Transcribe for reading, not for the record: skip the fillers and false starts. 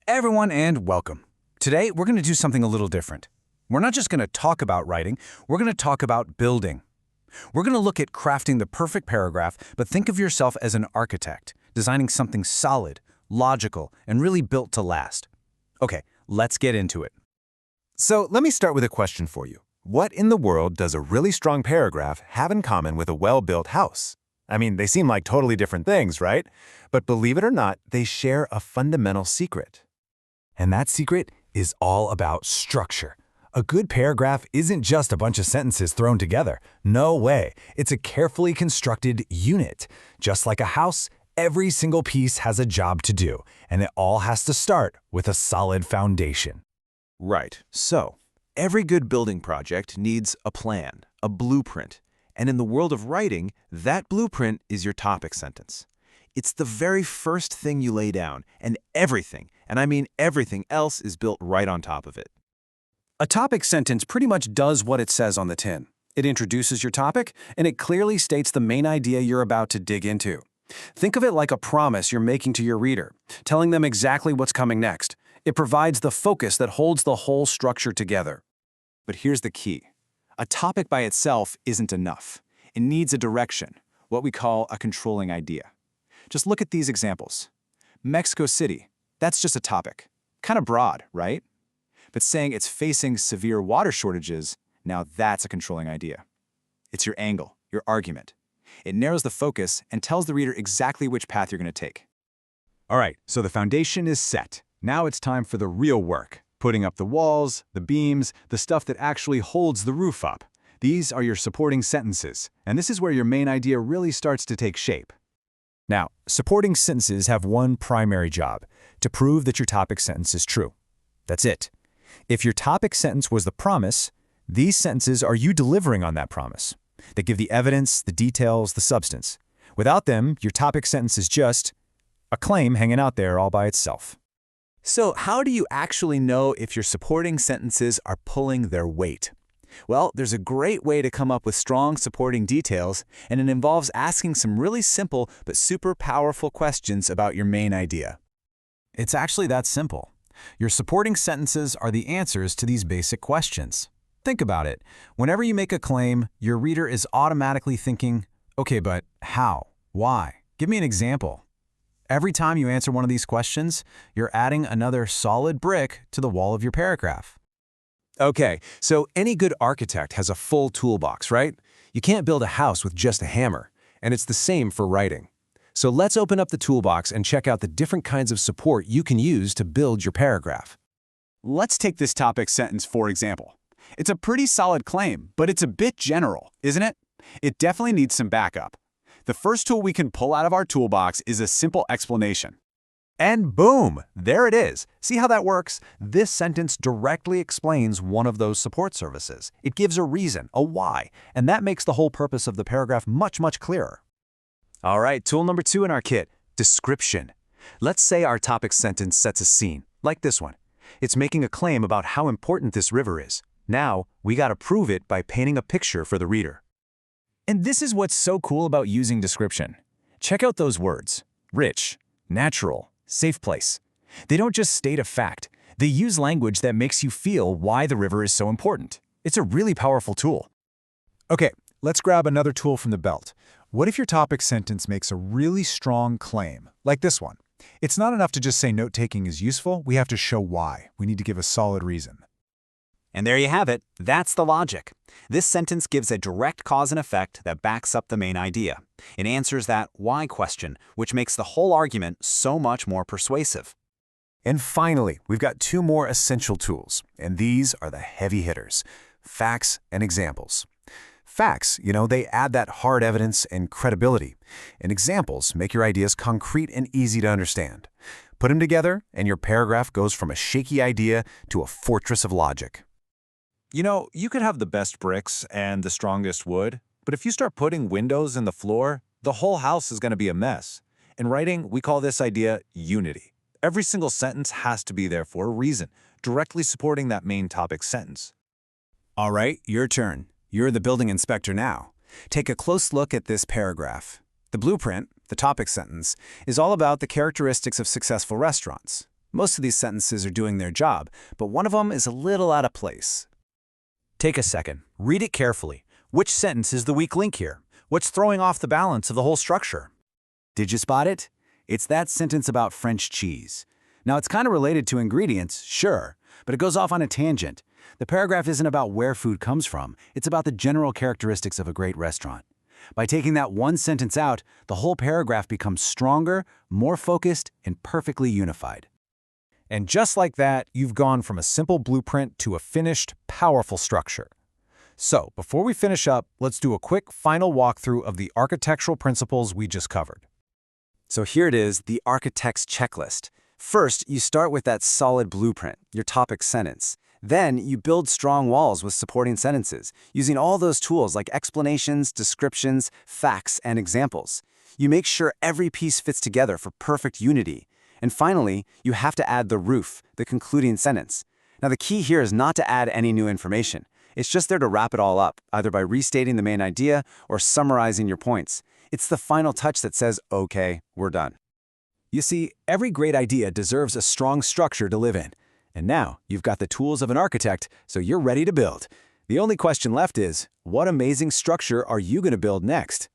Everyone, and welcome. Today, we're going to do something a little different. We're not just going to talk about writing, we're going to talk about building. We're going to look at crafting the perfect paragraph, but think of yourself as an architect, designing something solid, logical, and really built to last. Okay, let's get into it. So let me start with a question for you. What in the world does a really strong paragraph have in common with a well-built house? I mean, they seem like totally different things, right? But believe it or not, they share a fundamental secret. And that secret is all about structure. A good paragraph isn't just a bunch of sentences thrown together. No way. It's a carefully constructed unit. Just like a house, every single piece has a job to do, and it all has to start with a solid foundation. Right. So, every good building project needs a plan, a blueprint. And in the world of writing, that blueprint is your topic sentence. It's the very first thing you lay down, and everything, and I mean everything else, is built right on top of it. A topic sentence pretty much does what it says on the tin. It introduces your topic, and it clearly states the main idea you're about to dig into. Think of it like a promise you're making to your reader, telling them exactly what's coming next. It provides the focus that holds the whole structure together. But here's the key. A topic by itself isn't enough. It needs a direction, what we call a controlling idea. Just look at these examples. Mexico City, that's just a topic. Kind of broad, right? But saying it's facing severe water shortages, now that's a controlling idea. It's your angle, your argument. It narrows the focus and tells the reader exactly which path you're going to take. All right, so the foundation is set. Now it's time for the real work. Putting up the walls, the beams, the stuff that actually holds the roof up. These are your supporting sentences, and this is where your main idea really starts to take shape. Now, supporting sentences have one primary job, to prove that your topic sentence is true. That's it. If your topic sentence was the promise, these sentences are you delivering on that promise. They give the evidence, the details, the substance. Without them, your topic sentence is just a claim hanging out there all by itself. So, how do you actually know if your supporting sentences are pulling their weight? Well, there's a great way to come up with strong supporting details, and it involves asking some really simple but super powerful questions about your main idea. It's actually that simple. Your supporting sentences are the answers to these basic questions. Think about it. Whenever you make a claim, your reader is automatically thinking, okay, but how? Why? Give me an example. Every time you answer one of these questions, you're adding another solid brick to the wall of your paragraph. Okay, so any good architect has a full toolbox, right? You can't build a house with just a hammer, and it's the same for writing. So let's open up the toolbox and check out the different kinds of support you can use to build your paragraph. Let's take this topic sentence for example. It's a pretty solid claim, but it's a bit general, isn't it? It definitely needs some backup. The first tool we can pull out of our toolbox is a simple explanation. And boom, there it is. See how that works? This sentence directly explains one of those support services. It gives a reason, a why, and that makes the whole purpose of the paragraph much, much clearer. All right, tool number 2 in our kit, description. Let's say our topic sentence sets a scene, like this one. It's making a claim about how important this river is. Now, we gotta prove it by painting a picture for the reader. And this is what's so cool about using description. Check out those words: rich, natural, safe place. They don't just state a fact. They use language that makes you feel why the river is so important. It's a really powerful tool. Okay, let's grab another tool from the belt. What if your topic sentence makes a really strong claim, like this one? It's not enough to just say note-taking is useful. We have to show why. We need to give a solid reason. And there you have it. That's the logic. This sentence gives a direct cause and effect that backs up the main idea. It answers that why question, which makes the whole argument so much more persuasive. And finally, we've got 2 more essential tools, and these are the heavy hitters: facts and examples. Facts, they add that hard evidence and credibility. And examples make your ideas concrete and easy to understand. Put them together, and your paragraph goes from a shaky idea to a fortress of logic. You know, you could have the best bricks and the strongest wood, but if you start putting windows in the floor, the whole house is going to be a mess. In writing, we call this idea unity. Every single sentence has to be there for a reason, directly supporting that main topic sentence. All right, your turn. You're the building inspector now. Take a close look at this paragraph. The blueprint, the topic sentence, is all about the characteristics of successful restaurants. Most of these sentences are doing their job, but one of them is a little out of place. Take a second. Read it carefully. Which sentence is the weak link here? What's throwing off the balance of the whole structure? Did you spot it? It's that sentence about French cheese. Now, it's kind of related to ingredients, sure, but it goes off on a tangent. The paragraph isn't about where food comes from. It's about the general characteristics of a great restaurant. By taking that one sentence out, the whole paragraph becomes stronger, more focused, and perfectly unified. And just like that, you've gone from a simple blueprint to a finished, powerful structure. So, before we finish up, let's do a quick final walkthrough of the architectural principles we just covered. So here it is, the architect's checklist. First, you start with that solid blueprint, your topic sentence. Then, you build strong walls with supporting sentences, using all those tools like explanations, descriptions, facts, and examples. You make sure every piece fits together for perfect unity. And finally, you have to add the roof, the concluding sentence. Now, the key here is not to add any new information. It's just there to wrap it all up, either by restating the main idea or summarizing your points. It's the final touch that says, okay, we're done. You see, every great idea deserves a strong structure to live in. And now, you've got the tools of an architect, so you're ready to build. The only question left is, what amazing structure are you going to build next?